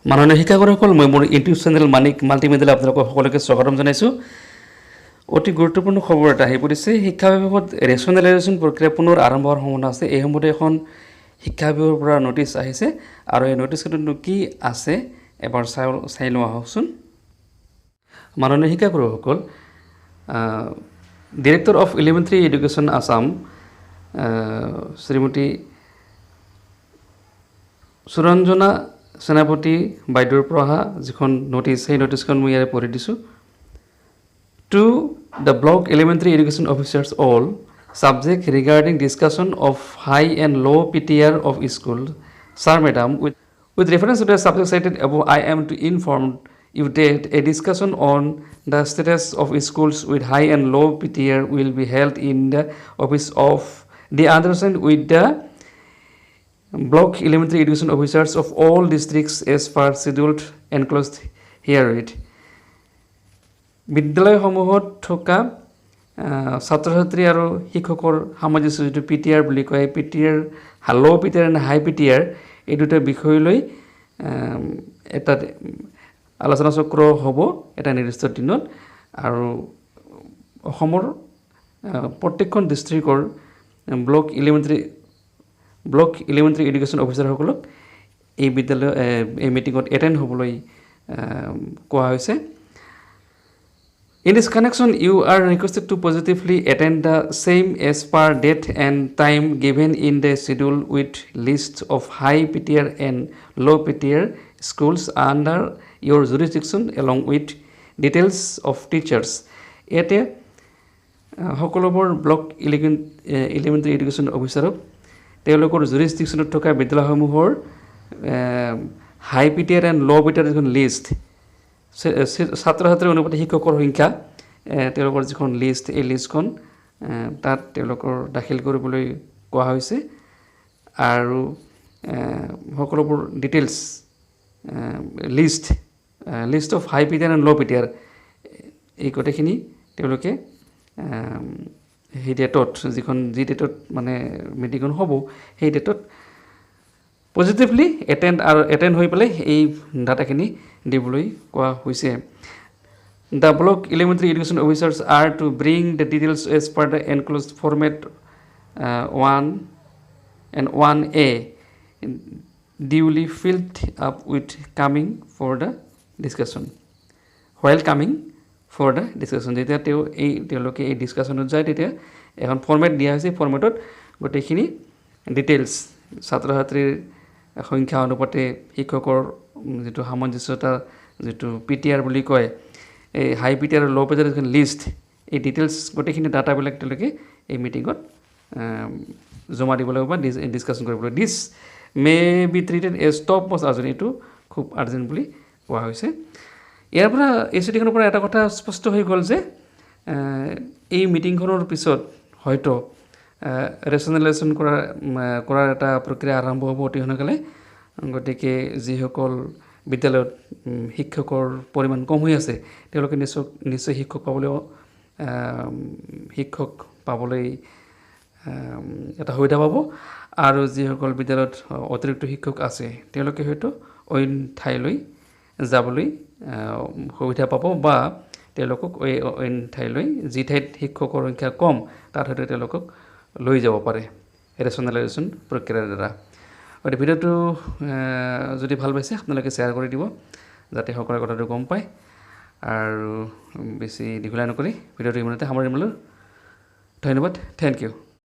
মাননীয় শিক্ষাগুৰুসকল মই মোৰ ইউটিউব চেনেল মানিক মাল্টিমিডিয়ালৈ আপোনালোকক সকলোকে স্বাগতম জনাইছোঁ। অতি গুৰুত্বপূৰ্ণ খবৰ এটা আহি পৰিছে। শিক্ষা বিভাগত ৰেচনেলাইজেশ্যন প্ৰক্ৰিয়া পুনৰ আৰম্ভ হোৱাৰ সম্ভাৱনা আছে। এই সম্বন্ধে এখন শিক্ষা বিভাগৰ পৰা নটিচ আহিছে আৰু এই নটিচখনত কি আছে এবাৰ চাই লোৱা হওকচোন। মাননীয় শিক্ষাগুৰুসকল, director of elementary education Assam Shrimati Suranjana Senapati বাইদেউৰ পৰা অহা যিখন নটিচ, সেই নটিচখন মই ইয়াৰে পঢ়ি দিছোঁ। To the block elementary education officers all subject regarding discussion of high and low PTR of school. Sir, Madam, with reference to the subject cited above, I am to inform you that a discussion on the status of schools with high and low PTR will be held in the office of the undersigned with the block elementary education officers of all districts as per scheduled enclosed herewith. বিদ্যালয়সমূহত থকা ছাত্ৰ ছাত্ৰী আৰু শিক্ষকৰ সামঞ্জস্য যিটো PTR বুলি কয়, PTR ল' PTR and হাই PTR এই দুটা বিষয় লৈ এটা আলোচনা চক্ৰ হ'ব এটা নিৰ্দিষ্ট দিনত। আৰু অসমৰ প্ৰত্যেকখন ডিষ্ট্ৰিক্টৰ ব্লক এলিমেণ্টাৰী এডুকেশ্যন অফিচাৰসকলক এই মিটিঙত এটেণ্ড হ'বলৈ কোৱা হৈছে। In this connection, you are requested to positively attend the same as per date and time given in the schedule with list of high PTR and low PTR schools under your jurisdiction along with details of teachers. ইয়াতে সকলোবোৰ block elementary education অফিচাৰক তেওঁলোকৰ জুৰিছডিকশ্যনত থকা বিদ্যালয়সমূহৰ হাই PTR and low PTR যিখন list, ছাত্ৰ ছাত্ৰীৰ অনুপাতে শিক্ষকৰ সংখ্যা, তেওঁলোকৰ যিখন লিষ্ট, এই লিষ্টখন তাত তেওঁলোকৰ দাখিল কৰিবলৈ কোৱা হৈছে। আৰু সকলোবোৰ details list of high PTR and low PTR এই গোটেইখিনি তেওঁলোকে সেই ডেটত যি ডেটত মানে মিটিংখন হ'ব সেই ডেটত পজিটিভলি এটেণ্ড হৈ পেলাই এই ডাটাখিনি দিবলৈ কোৱা হৈছে। The block elementary education officers are to bring the details as per the enclosed format 1 and 1A duly filled up with coming for the discussion. While coming for the discussion, যেতিয়া তেওঁলোকে এই ডিছকাশ্যনত যায় তেতিয়া এখন ফৰ্মেট দিয়া হৈছে। ফৰ্মেটত গোটেইখিনি details, ছাত্ৰ ছাত্ৰীৰ সংখ্যা অনুপাতে শিক্ষকৰ যিটো সামঞ্জস্যতা, যিটো PTR বুলি কয়, এই হাই PTR আৰু ল' PTR যিখন লিষ্ট, এই ডিটেইলছ গোটেইখিনি ডাটাবিলাক তেওঁলোকে এই মিটিঙত জমা দিব লাগিব বা ডিছকাশ্যন কৰিব লাগিব। This may be treated as topmost urgent, এইটো খুব আৰ্জেণ্ট বুলি কোৱা হৈছে। ইয়াৰ পৰা এই চিঠিখনৰ পৰা এটা কথা স্পষ্ট হৈ গ'ল যে এই মিটিংখনৰ পিছত হয়তো ৰেচনেলাইজেশ্যন কৰাৰ এটা প্ৰক্ৰিয়া আৰম্ভ হ'ব অতি সোনকালে। গতিকে যিসকল বিদ্যালয়ত শিক্ষকৰ পৰিমাণ কম হৈ আছে তেওঁলোকে নিশ্চয় শিক্ষক পাবলৈ এটা সুবিধা পাব। আৰু যিসকল বিদ্যালয়ত অতিৰিক্ত শিক্ষক আছে তেওঁলোকে হয়তো অইন ঠাইলৈ যাবলৈ সুবিধা পাব বা তেওঁলোকক অইন ঠাইলৈ, যি ঠাইত শিক্ষকৰ সংখ্যা কম তাত হয়তো তেওঁলোকক লৈ যাব পাৰে ৰেচনেলাইজেশ্যন প্ৰক্ৰিয়াৰ দ্বাৰা। গতিকে ভিডিঅ'টো যদি ভাল পাইছে আপোনালোকে শ্বেয়াৰ কৰি দিব যাতে সকলোৱে কথাটো গম পায়। আৰু বেছি দীঘলীয়া নকৰি ভিডিঅ'টো ইমানতে সামৰি দিলোঁ। ধন্যবাদ, থেংক ইউ।